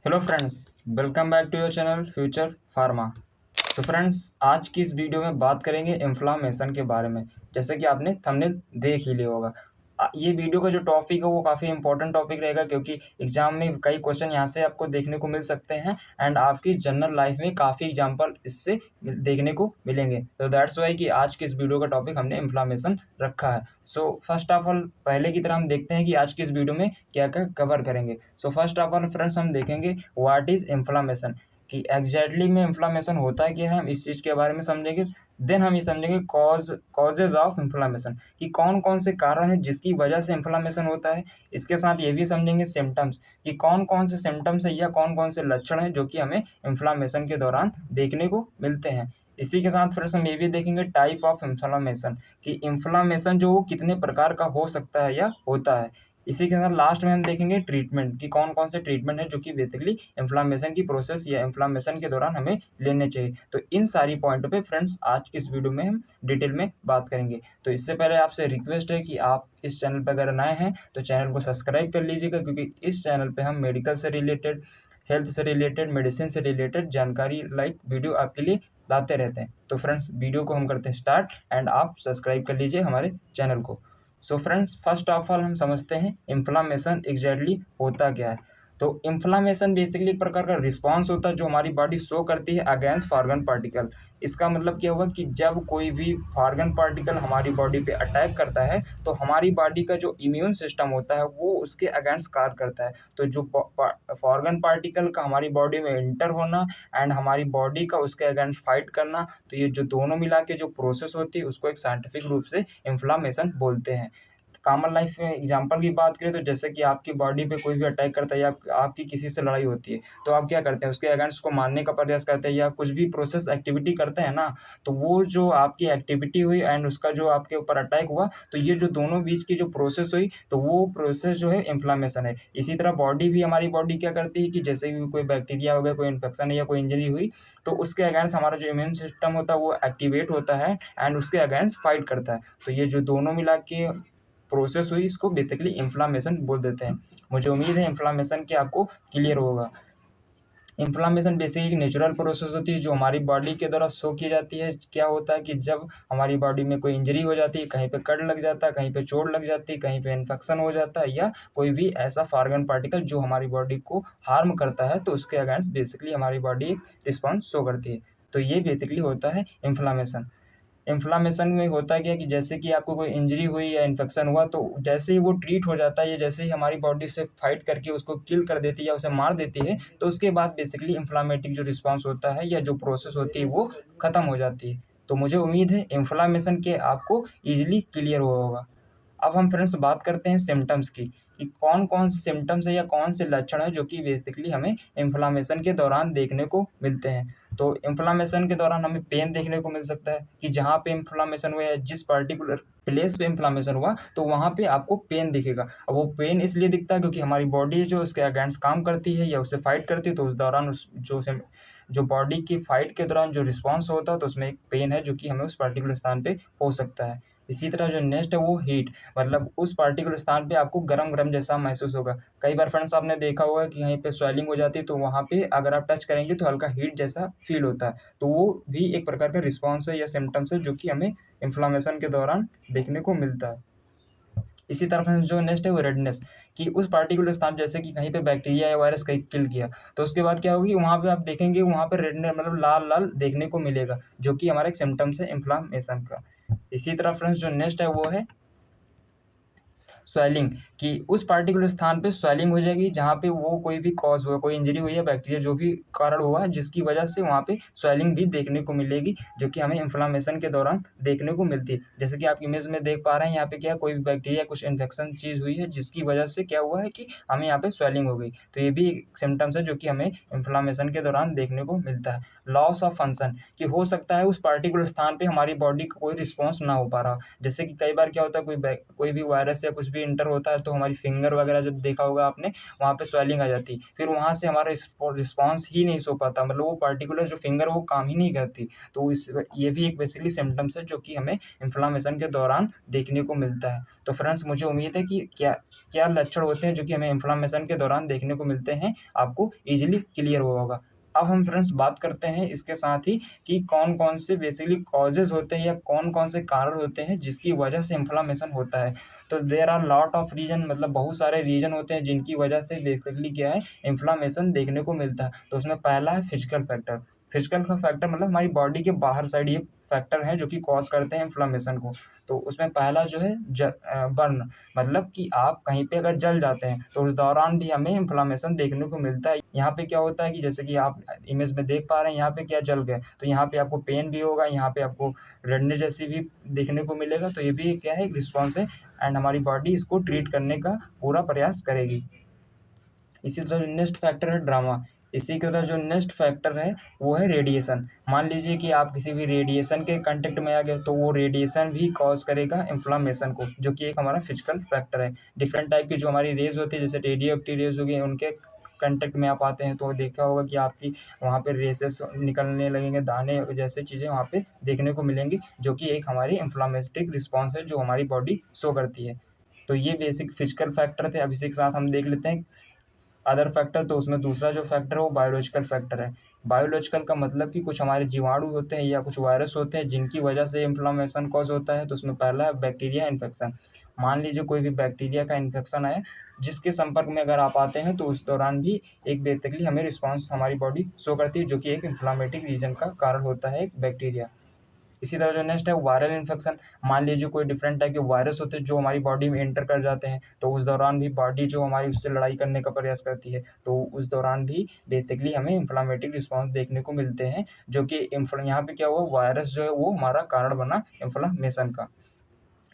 Hello friends, welcome back to your channel Future Pharma. तो friends, आज की इस वीडियो में बात करेंगे इन्फ्लामेशन के बारे में। जैसे कि आपने थंबनेल देख ही लिया होगा। ये वीडियो का जो टॉपिक है वो काफ़ी इंपॉर्टेंट टॉपिक रहेगा, क्योंकि एग्जाम में कई क्वेश्चन यहाँ से आपको देखने को मिल सकते हैं एंड आपकी जनरल लाइफ में काफ़ी एग्जाम्पल इससे देखने को मिलेंगे। तो दैट्स वाई कि आज के इस वीडियो का टॉपिक हमने इन्फ्लामेशन रखा है। सो फर्स्ट ऑफ ऑल, पहले की तरह हम देखते हैं कि आज की इस वीडियो में क्या क्या कवर करेंगे। So first of all friends, हम देखेंगे व्हाट इज़ इन्फ्लामेशन, कि एग्जैक्टली में इन्फ्लामेशन होता है क्या है, हम इस चीज़ के बारे में समझेंगे। देन हम ये समझेंगे कॉजेज ऑफ इन्फ्लामेशन, कि कौन कौन से कारण हैं जिसकी वजह से इन्फ्लामेशन होता है। इसके साथ ये भी समझेंगे सिम्टम्स, कि कौन कौन से सिम्टम्स है या कौन कौन से लक्षण हैं जो कि हमें इन्फ्लामेशन के दौरान देखने को मिलते हैं। इसी के साथ फिर हम ये भी देखेंगे टाइप ऑफ इन्फ्लामेशन, कि इन्फ्लामेशन जो वो कितने प्रकार का हो सकता है या होता है। इसी के साथ लास्ट में हम देखेंगे ट्रीटमेंट, कि कौन कौन से ट्रीटमेंट है जो कि बेसिकली इन्फ्लामेशन की प्रोसेस या इन्फ्लामेशन के दौरान हमें लेने चाहिए। तो इन सारी पॉइंटों पे फ्रेंड्स आज की इस वीडियो में हम डिटेल में बात करेंगे। तो इससे पहले आपसे रिक्वेस्ट है कि आप इस चैनल पर अगर नए हैं तो चैनल को सब्सक्राइब कर लीजिएगा, क्योंकि इस चैनल पे हम मेडिकल से रिलेटेड, हेल्थ से रिलेटेड, मेडिसिन से रिलेटेड जानकारी लाइक वीडियो आपके लिए लाते रहते हैं। तो फ्रेंड्स, वीडियो को हम करते हैं स्टार्ट एंड आप सब्सक्राइब कर लीजिए हमारे चैनल को। So friends, first of all हम समझते हैं इन्फ्लामेशन एग्जैक्टली होता क्या है। तो इन्फ्लामेशन बेसिकली एक प्रकार का रिस्पॉन्स होता है जो हमारी बॉडी शो करती है अगेंस्ट फॉरेन पार्टिकल। इसका मतलब क्या हुआ कि जब कोई भी फॉरेन पार्टिकल हमारी बॉडी पे अटैक करता है तो हमारी बॉडी का जो इम्यून सिस्टम होता है वो उसके अगेंस्ट कार्य करता है। तो जो फॉरेन पार्टिकल का हमारी बॉडी में इंटर होना एंड हमारी बॉडी का उसके अगेंस्ट फाइट करना, तो ये जो दोनों मिला के जो प्रोसेस होती है उसको एक साइंटिफिक रूप से इन्फ्लामेशन बोलते हैं। कॉमन लाइफ में एग्जांपल की बात करें तो जैसे कि आपकी बॉडी पे कोई भी अटैक करता है या आपकी किसी से लड़ाई होती है, तो आप क्या करते हैं, उसके अगेंस्ट उसको मारने का प्रयास करते हैं या कुछ भी प्रोसेस एक्टिविटी करते हैं ना। तो वो जो आपकी एक्टिविटी हुई एंड उसका जो आपके ऊपर अटैक हुआ, तो ये जो दोनों बीच की जो प्रोसेस हुई, तो वो प्रोसेस जो है इन्फ्लामेशन है। इसी तरह बॉडी भी, हमारी बॉडी क्या करती है कि जैसे भी कोई बैक्टीरिया हो गया, कोई इन्फेक्शन या कोई इंजरी हुई, तो उसके अगेंस्ट हमारा जो इम्यून सिस्टम होता है वो एक्टिवेट होता है एंड उसके अगेंस्ट फाइट करता है। तो ये जो दोनों मिला के प्रोसेस हुई, इसको बेसिकली इन्फ्लामेशन बोल देते हैं। मुझे उम्मीद है इन्फ्लामेशन के आपको क्लियर होगा। इन्फ्लामेशन बेसिकली नेचुरल प्रोसेस होती है जो हमारी बॉडी के द्वारा शो की जाती है। क्या होता है कि जब हमारी बॉडी में कोई इंजरी हो जाती है, कहीं पे कट लग जाता है, कहीं पे चोट लग जाती है, कहीं पे इन्फेक्शन हो जाता है, या कोई भी ऐसा फॉरेन पार्टिकल जो हमारी बॉडी को हार्म करता है, तो उसके अगेंस्ट बेसिकली हमारी बॉडी रिस्पॉन्स शो करती है। तो ये बेसिकली होता है इन्फ्लामेशन। इन्फ्लामेशन में होता क्या है कि जैसे कि आपको कोई इंजरी हुई या इन्फेक्शन हुआ, तो जैसे ही वो ट्रीट हो जाता है या जैसे ही हमारी बॉडी से फाइट करके उसको किल कर देती है या उसे मार देती है, तो उसके बाद बेसिकली इन्फ्लामेटिक जो रिस्पॉन्स होता है या जो प्रोसेस होती है वो ख़त्म हो जाती है। तो मुझे उम्मीद है इन्फ्लामेशन के आपको ईजिली क्लियर हुआ होगा। अब हम फ्रेंड्स बात करते हैं सिम्टम्स की, कि कौन कौन से सिम्टम्स है या कौन से लक्षण है जो कि बेसिकली हमें इन्फ्लामेशन के दौरान देखने को मिलते हैं। तो इन्फ्लामेशन के दौरान हमें पेन देखने को मिल सकता है, कि जहाँ पे इन्फ्लामेशन हुआ है, जिस पर्टिकुलर प्लेस पे इन्फ्लामेशन हुआ, तो वहाँ पे आपको पेन दिखेगा। अब वो पेन इसलिए दिखता है क्योंकि हमारी बॉडी जो उसके अगेंस्ट काम करती है या उससे फाइट करती है, तो उस दौरान उस जो बॉडी की फाइट के दौरान जो रिस्पॉन्स होता है, तो उसमें एक पेन है जो कि हमें उस पर्टिकुलर स्थान पे हो सकता है। इसी तरह जो नेक्स्ट है वो हीट, मतलब उस पर्टिकुलर स्थान पे आपको गरम-गरम जैसा महसूस होगा। कई बार फ्रेंड्स आपने देखा होगा कि कहीं पे स्वेलिंग हो जाती है, तो वहाँ पे अगर आप टच करेंगे तो हल्का हीट जैसा फ़ील होता है। तो वो भी एक प्रकार का रिस्पॉन्स है या सिम्पटम्स है जो कि हमें इन्फ्लेमेशन के दौरान देखने को मिलता है। इसी तरह फ्रेंड्स जो नेक्स्ट है वो रेडनेस, कि उस पार्टिकुलर स्थान, जैसे कि कहीं पे बैक्टीरिया या वायरस कहीं किल किया, तो उसके बाद क्या होगी, वहाँ पे आप देखेंगे वहाँ पे रेडनेस मतलब लाल-लाल देखने को मिलेगा, जो कि हमारा एक सिम्पटम्स है इन्फ्लेमेशन का। इसी तरह फ्रेंड्स जो नेक्स्ट है वो है स्वेलिंग, कि उस पार्टिकुलर स्थान पे स्वेलिंग हो जाएगी जहाँ पे वो कोई भी कॉज़ हुआ, कोई इंजरी हुई है, बैक्टीरिया जो भी कारण हुआ है जिसकी वजह से वहाँ पे स्वेलिंग भी देखने को मिलेगी, जो कि हमें इन्फ्लेमेशन के दौरान देखने को मिलती है। जैसे कि आप इमेज में देख पा रहे हैं, यहाँ पे क्या है, कोई भी बैक्टीरिया कुछ इन्फेक्शन चीज़ हुई है जिसकी वजह से क्या हुआ है कि हमें यहाँ पे स्वेलिंग हो गई। तो ये भी एक सिम्पटम्स है जो कि हमें इन्फ्लेमेशन के दौरान देखने को मिलता है। लॉस ऑफ फंक्शन, कि हो सकता है उस पार्टिकुलर स्थान पे हमारी बॉडी का कोई रिस्पॉन्स ना हो पा रहा। जैसे कि कई बार क्या होता है, कोई भी वायरस या कुछ भी भी इंटर होता है तो हमारी फिंगर वगैरह जब देखा होगा आपने, वहाँ पे स्वेलिंग आ जाती है, फिर वहाँ से हमारा रिस्पॉन्स ही नहीं सो पाता, मतलब वो पर्टिकुलर जो फिंगर वो काम ही नहीं करती। तो ये भी एक बेसिकली सिम्टम्स है जो कि हमें इन्फ्लामेशन के दौरान देखने को मिलता है। तो फ्रेंड्स मुझे उम्मीद है कि क्या क्या लक्षण होते हैं जो कि हमें इन्फ्लामेशन के दौरान देखने को मिलते हैं, आपको ईजिली क्लियर हुआ होगा। अब हम फ्रेंड्स बात करते हैं इसके साथ ही कि कौन-कौन से बेसिकली कॉजेज़ होते हैं या कौन-कौन से कारण होते हैं जिसकी वजह से इन्फ्लेमेशन होता है। तो there are lot of reason, मतलब बहुत सारे रीज़न होते हैं जिनकी वजह से बेसिकली क्या है, इन्फ्लेमेशन देखने को मिलता है। तो उसमें पहला है फिजिकल फैक्टर। फिजिकल का फैक्टर मतलब हमारी बॉडी के बाहर साइड ये फैक्टर हैं जो कि कॉज़ करते हैं इन्फ्लेमेशन को। तो उसमें पहला जो है बर्न, मतलब कि आप कहीं पे अगर जल जाते हैं तो उस दौरान भी हमें इन्फ्लेमेशन देखने को मिलता है। यहाँ पे क्या होता है कि जैसे कि आप इमेज में देख पा रहे हैं, यहाँ पे क्या जल गए, तो यहाँ पे आपको पेन भी होगा, यहाँ पे आपको रेडनेस जैसी भी देखने को मिलेगा। तो ये भी क्या है, एक रिस्पॉन्स है एंड हमारी बॉडी इसको ट्रीट करने का पूरा प्रयास करेगी। इसी तरह जो नेक्स्ट फैक्टर है ड्रामा। इसी की तरह जो नेक्स्ट फैक्टर है वो है रेडिएशन। मान लीजिए कि आप किसी भी रेडिएशन के कांटेक्ट में आ गए तो वो रेडिएशन भी कॉज करेगा इन्फ्लामेशन को, जो कि एक हमारा फिजिकल फैक्टर है। डिफरेंट टाइप की जो हमारी रेज होती है, जैसे रेडियो एक्टिव रेज हो गई, उनके कांटेक्ट में आप आते हैं तो देखा होगा कि आपकी वहाँ पे रेसेस निकलने लगेंगे, दाने जैसे चीज़ें वहाँ पे देखने को मिलेंगी, जो कि एक हमारी इन्फ्लामेटरी रिस्पॉन्स है जो हमारी बॉडी शो करती है। तो ये बेसिक फिजिकल फैक्टर थे। अब इसी के साथ हम देख लेते हैं अदर फैक्टर। तो उसमें दूसरा जो फैक्टर है वो बायोलॉजिकल फैक्टर है। बायोलॉजिकल का मतलब कि कुछ हमारे जीवाणु होते हैं या कुछ वायरस होते हैं जिनकी वजह से इन्फ्लामेशन कॉज होता है। तो उसमें पहला है बैक्टीरिया इन्फेक्शन। मान लीजिए कोई भी बैक्टीरिया का इन्फेक्शन है, जिसके संपर्क में अगर आप आते हैं तो उस दौरान भी एक बेसिकली हमें रिस्पॉन्स हमारी बॉडी शो करती है, जो कि एक इन्फ्लामेटिक रीजन का कारण होता है, एक बैक्टीरिया। इसी तरह जो नेक्स्ट है वायरल इन्फेक्शन। मान लीजिए कोई डिफरेंट टाइप के वायरस होते हैं जो हमारी बॉडी में एंटर कर जाते हैं, तो उस दौरान भी बॉडी जो हमारी उससे लड़ाई करने का प्रयास करती है, तो उस दौरान भी बेसिकली हमें इन्फ्लामेटरी रिस्पॉन्स देखने को मिलते हैं, जो कि यहाँ पे क्या हुआ, वायरस जो है वो हमारा कारण बना इन्फ्लामेशन का।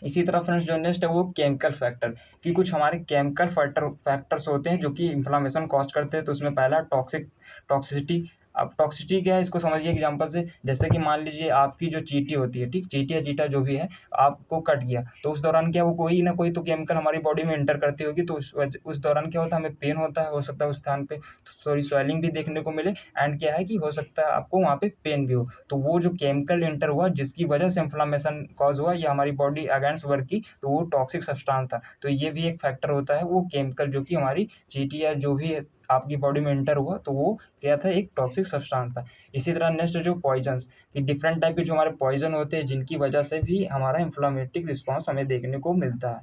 इसी तरह फ्रेंड्स जो नेक्स्ट है वो केमिकल फैक्टर, कि कुछ हमारे केमिकल फैक्टर्स होते हैं जो कि इन्फ्लामेशन कॉज करते हैं। तो उसमें पहला टॉक्सिसिटी। अब टॉक्सिसिटी क्या है, इसको समझिए एग्जांपल से। जैसे कि मान लीजिए आपकी जो चींटी होती है, ठीक, चींटी या चीटा जो भी है, आपको कट गया, तो उस दौरान क्या वो कोई ना कोई तो केमिकल हमारी बॉडी में एंटर करती होगी, तो उस दौरान क्या होता है, हमें पेन होता है, हो सकता है उस स्थान पे थोड़ी स्वेलिंग भी देखने को मिले, एंड क्या है कि हो सकता है आपको वहाँ पे पेन भी हो। तो वो जो केमिकल एंटर हुआ जिसकी वजह से इन्फ्लामेशन कॉज हुआ या हमारी बॉडी अगेंस्ट वर्क की, तो वो टॉक्सिक सब्सटेंस था। तो ये भी एक फैक्टर होता है, वो केमिकल जो कि हमारी चींटी या जो भी आपकी बॉडी में एंटर हुआ, तो वो क्या था, एक टॉक्सिक सब्सटेंस था। इसी तरह नेक्स्ट जो पॉइजन्स, कि डिफरेंट टाइप के जो हमारे पॉइजन होते हैं जिनकी वजह से भी हमारा इन्फ्लामेटरी रिस्पॉन्स हमें देखने को मिलता है।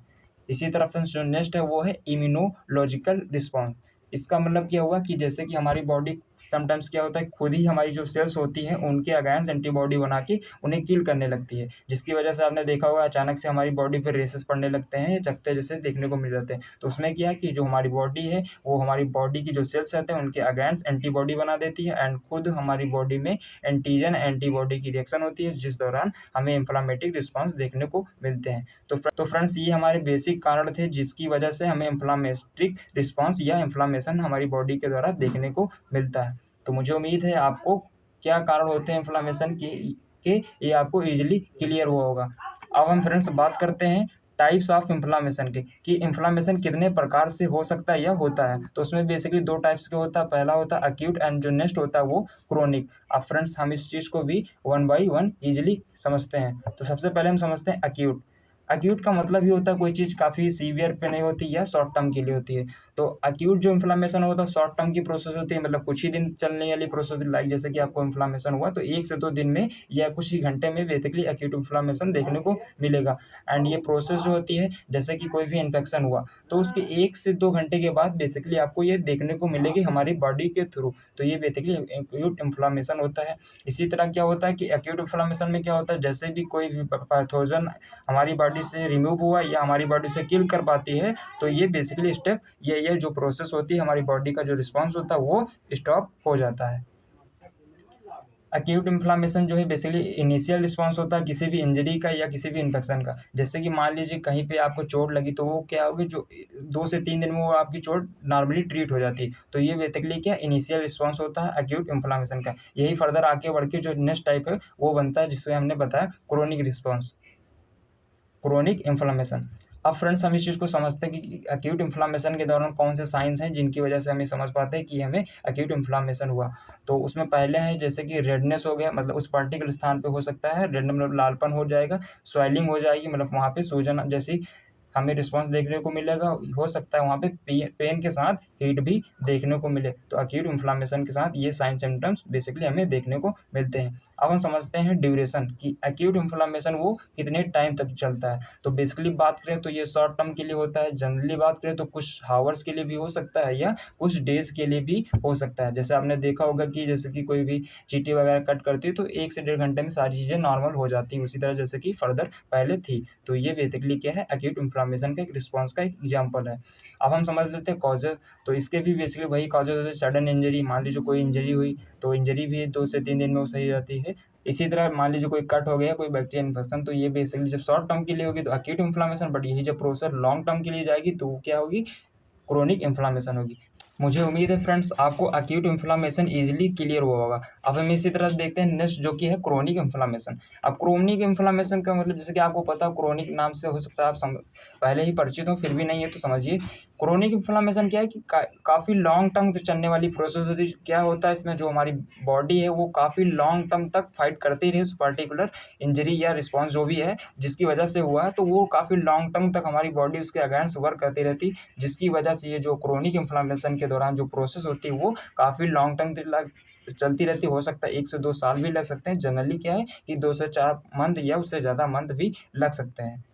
इसी तरह फ्रेंड्स जो नेक्स्ट है वो है इम्यूनोलॉजिकल रिस्पॉन्स। इसका मतलब क्या हुआ कि जैसे कि हमारी बॉडी समटाइम्स क्या होता है, खुद ही हमारी जो सेल्स होती हैं उनके अगेंस्ट एंटीबॉडी बना के उन्हें किल करने लगती है, जिसकी वजह से आपने देखा होगा अचानक से हमारी बॉडी पे रेसेस पड़ने लगते हैं, चकत्ते जैसे देखने को मिल जाते हैं। तो उसमें क्या है कि जो हमारी बॉडी है वो हमारी बॉडी की जो सेल्स रहते हैं उनके अगेंस्ट एंटीबॉडी बना देती है, एंड खुद हमारी बॉडी में एंटीजन एंटीबॉडी की रिएक्शन होती है, जिस दौरान हमें इन्फ्लामेटरी रिस्पॉन्स देखने को मिलते हैं। तो फ्रेंड्स ये हमारे बेसिक कारण थे जिसकी वजह से हमें इन्फ्लामेटरी रिस्पॉन्स या इन्फ्लामेशन हमारी बॉडी के द्वारा देखने को मिलता है। तो मुझे उम्मीद है आपको क्या कारण होते हैं इन्फ्लामेशन के ये आपको ईजिली क्लियर हुआ होगा। अब हम फ्रेंड्स बात करते हैं टाइप्स ऑफ इन्फ्लामेशन के, कि इन्फ्लामेशन कितने प्रकार से हो सकता है या होता है। तो उसमें बेसिकली दो टाइप्स के होता है, पहला होता है अक्यूट एंड जो नेक्स्ट होता है वो क्रोनिक। अब फ्रेंड्स हम इस चीज़ को भी वन बाई वन ईजिली समझते हैं। तो सबसे पहले हम समझते हैं अक्यूट। अक्यूट का मतलब ये होता है कोई चीज़ काफ़ी सीवियर पे नहीं होती या शॉर्ट टर्म के लिए होती है। तो अक्यूट जो इन्फ्लामेशन होता है शॉर्ट टर्म की प्रोसेस होती है, मतलब कुछ ही दिन चलने वाली प्रोसेस, लाइक जैसे कि आपको इन्फ्लामेशन हुआ तो 1 से 2 दिन में या कुछ ही घंटे में बेसिकली अक्यूट इन्फ्लामेशन देखने को मिलेगा। एंड ये प्रोसेस जो होती है, जैसे कि कोई भी इन्फेक्शन हुआ तो उसके 1 से 2 घंटे के बाद बेसिकली आपको ये देखने को मिलेगी हमारी बॉडी के थ्रू। तो ये बेसिकली अक्यूट इन्फ्लामेशन होता है। इसी तरह क्या होता है कि अक्यूट इन्फ्लामेशन में क्या होता है, जैसे भी कोई भी पैथोजन हमारी बॉडी से रिमूव हुआ या हमारी बॉडी से किल कर पाती है, तो ये बेसिकली स्टेप ये जो प्रोसेस होती है हमारी बॉडी का जो रिस्पॉन्स होता है वो स्टॉप हो जाता है। अक्यूट इन्फ्लामेशन जो है बेसिकली इनिशियल रिस्पॉन्स होता है किसी भी इंजरी का या किसी भी इन्फेक्शन का। जैसे कि मान लीजिए कहीं पे आपको चोट लगी तो वो क्या होगी, जो 2 से 3 दिन में वो आपकी चोट नॉर्मली ट्रीट हो जाती है। तो ये बेसिकली क्या इनिशियल रिस्पॉन्स होता है अक्यूट इन्फ्लामेशन का। यही फर्दर आगे बढ़ के जो नेक्स्ट टाइप है वो बनता है जिससे हमने बताया क्रोनिक रिस्पॉन्स, क्रोनिक इन्फ्लामेशन। अब फ्रेंड्स हम इस चीज़ को समझते हैं कि एक्यूट इन्फ्लामेशन के दौरान कौन से साइंस हैं जिनकी वजह से हम ये समझ पाते हैं कि हमें एक्यूट इन्फ्लामेशन हुआ। तो उसमें पहले है जैसे कि रेडनेस हो गया, मतलब उस पर्टिकुलर स्थान पे हो सकता है रेड, मतलब लालपन हो जाएगा, स्वेलिंग हो जाएगी, मतलब वहाँ पे सूजन जैसी हमें रिस्पॉन्स देखने को मिलेगा। हो सकता है वहाँ पे पेन के साथ हीट भी देखने को मिले। तो एक्यूट इन्फ्लामेशन के साथ ये साइन सिम्टम्स बेसिकली हमें देखने को मिलते हैं। अब हम समझते हैं ड्यूरेशन कि एक्यूट इन्फ्लामेशन वो कितने टाइम तक चलता है। तो बेसिकली बात करें तो ये शॉर्ट टर्म के लिए होता है, जनरली बात करें तो कुछ हावर्स के लिए भी हो सकता है या कुछ डेज के लिए भी हो सकता है। जैसे आपने देखा होगा कि जैसे कि कोई भी चींटी वगैरह कट करती है तो 1 से 1.5 घंटे में सारी चीज़ें नॉर्मल हो जाती हैं, उसी तरह जैसे कि फर्दर पहले थी। तो ये बेसिकली क्या है, एक्यूट इन्फ्लामेशन का एक रिस्पॉन्स का एक एग्जाम्पल है। अब हम समझ लेते हैं कॉजेज। तो इसके भी बेसिकली वही कॉजेज होते हैं, सडन इंजरी, मान लीजिए कोई इंजरी हुई तो इंजरी भी 2 से 3 दिन में वो सही हो जाती है। इसी तरह मान लीजिए कोई कट हो गया, कोई बैक्टीरियल इन्फेक्शन, तो ये बेसिकली जब शॉर्ट टर्म के लिए होगी तो एक्यूट इन्फ्लामेशन, बट यही जब प्रोसेस लॉन्ग टर्म के लिए जाएगी तो वो क्या होगी, क्रोनिक इन्फ्लामेशन होगी। मुझे उम्मीद है फ्रेंड्स आपको एक्यूट इन्फ्लामेशन ईजिली क्लियर हुआ होगा। अब हम इसी तरह देखते हैं नेक्स्ट जो कि है क्रोनिक इन्फ्लामेशन। अब क्रोनिक इन्फ्लामेशन का मतलब जैसे कि आपको पता हो क्रोनिक नाम से हो सकता है आप पहले ही परिचित हो, फिर भी नहीं है तो समझिए। क्रोनिक इन्फ्लामेशन क्या है कि काफ़ी लॉन्ग टर्म तक चलने वाली प्रोसेस होती है। क्या होता है इसमें, जो हमारी बॉडी है वो काफ़ी लॉन्ग टर्म तक फाइट करती रही उस पर्टिकुलर इंजरी या रिस्पॉन्स जो भी है जिसकी वजह से हुआ है, तो वो काफ़ी लॉन्ग टर्म तक हमारी बॉडी उसके अगेंस्ट वर्क करती रहती, जिसकी वजह से ये जो क्रोनिक इन्फ्लामेशन के दौरान जो प्रोसेस होती है वो काफ़ी लॉन्ग टर्म चलती रहती। हो सकता है 1 से 2 साल भी लग सकते हैं। जनरली क्या है कि 2 से 4 मंथ या उससे ज़्यादा मंथ भी लग सकते हैं।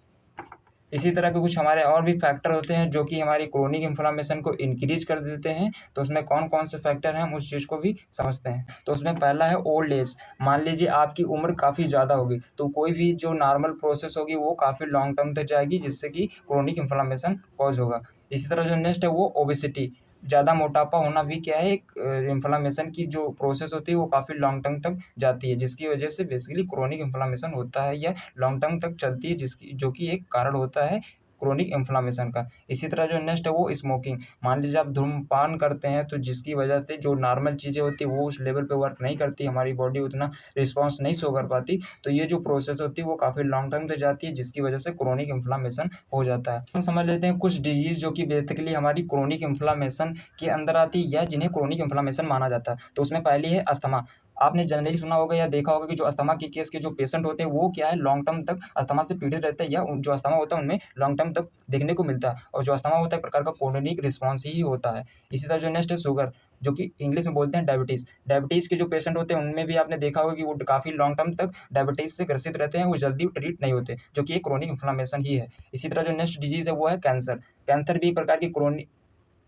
इसी तरह के कुछ हमारे और भी फैक्टर होते हैं जो कि हमारी क्रोनिक इन्फ्लामेशन को इंक्रीज कर देते हैं। तो उसमें कौन-कौन से फैक्टर हैं हम उस चीज़ को भी समझते हैं। तो उसमें पहला है ओल्ड एज। मान लीजिए आपकी उम्र काफ़ी ज़्यादा होगी तो कोई भी जो नॉर्मल प्रोसेस होगी वो काफ़ी लॉन्ग टर्म तक जाएगी, जिससे कि क्रोनिक इन्फ्लामेशन कॉज़ होगा। इसी तरह जो नेक्स्ट है वो ओबेसिटी। ज़्यादा मोटापा होना भी क्या है, एक इन्फ्लामेशन की जो प्रोसेस होती है वो काफ़ी लॉन्ग टर्म तक जाती है, जिसकी वजह से बेसिकली क्रोनिक इन्फ्लामेशन होता है या लॉन्ग टर्म तक चलती है, जिसकी जो कि एक कारण होता है क्रोनिक इन्फ्लामेशन का। इसी तरह जो नेक्स्ट है वो स्मोकिंग। मान लीजिए आप धूम्रपान करते हैं तो जिसकी वजह से जो नॉर्मल चीज़ें होती है वो उस लेवल पे वर्क नहीं करती, हमारी बॉडी उतना रिस्पॉन्स नहीं शो कर पाती, तो ये जो प्रोसेस होती है वो काफ़ी लॉन्ग टर्म तक जाती है, जिसकी वजह से क्रोनिक इन्फ्लामेशन हो जाता है। हम समझ लेते हैं कुछ डिजीज़ जो कि बेसिकली हमारी क्रोनिक इन्फ्लामेशन के अंदर आती है या जिन्हें क्रोनिक इन्फ्लामेशन माना जाता है। तो उसमें पहली है अस्थमा। आपने जनरली सुना होगा या देखा होगा कि जो अस्थमा के केस के जो पेशेंट होते हैं वो क्या है, लॉन्ग टर्म तक अस्थमा से पीड़ित रहते हैं, या जो अस्थमा होता है उनमें लॉन्ग टर्म तक देखने को मिलता है, और जो अस्थमा होता है एक प्रकार का क्रोनिक रिस्पॉन्स ही होता है। इसी तरह जो नेक्स्ट है शुगर, जो कि इंग्लिश में बोलते हैं डायबिटीज़। डायबिटीज़ के जो पेशेंट होते हैं उनमें भी आपने देखा होगा कि वो काफ़ी लॉन्ग टर्म तक डायबिटीज़ से ग्रसित रहते हैं, वो जल्दी ट्रीट नहीं होते, जो कि एक क्रोनिक इन्फ्लामेशन ही है। इसी तरह जो नेक्स्ट डिजीज़ है वो है कैंसर। कैंसर भी एक प्रकार की क्रोनिक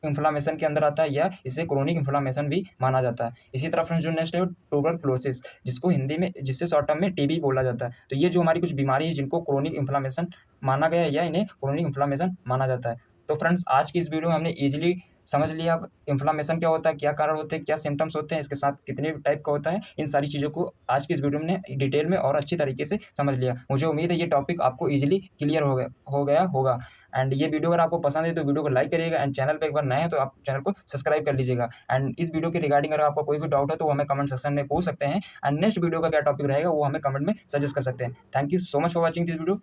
इन्फ्लामेशन के अंदर आता है, या इसे क्रोनिक इन्फ्लामेशन भी माना जाता है। इसी तरह फ्रेंड्स जो नेक्स्ट है वो ट्यूबरक्लोसिस, जिसको हिंदी में, जिससे शॉर्ट टर्म में टीबी बोला जाता है। तो ये जो हमारी कुछ बीमारी है जिनको क्रोनिक इन्फ्लामेशन माना गया है या इन्हें क्रोनिक इन्फ्लामेशन माना जाता है। तो फ्रेंड्स आज की इस वीडियो में हमने ईज़िली समझ लिया इन्फ्लामेशन क्या होता है, क्या कारण होते हैं, क्या सिम्पटम्स होते हैं, इसके साथ कितने टाइप का होता है। इन सारी चीज़ों को आज की इस वीडियो में हमने डिटेल में और अच्छी तरीके से समझ लिया। मुझे उम्मीद है ये टॉपिक आपको ईज़िली क्लियर हो गया होगा। एंड ये वीडियो अगर आपको पसंद है तो वीडियो को लाइक करिएगा, एंड चैनल पे एक बार नए हैं तो आप चैनल को सब्सक्राइब कर लीजिएगा। एंड इस वीडियो के रिगार्डिंग अगर आपका कोई भी डाउट है तो वो हमें कमेंट सेक्शन में पूछ सकते हैं, एंड नेक्स्ट वीडियो का क्या टॉपिक रहेगा वो हमें कमेंट में सजेस्ट कर सकते हैं। Thank you so much for watching this video.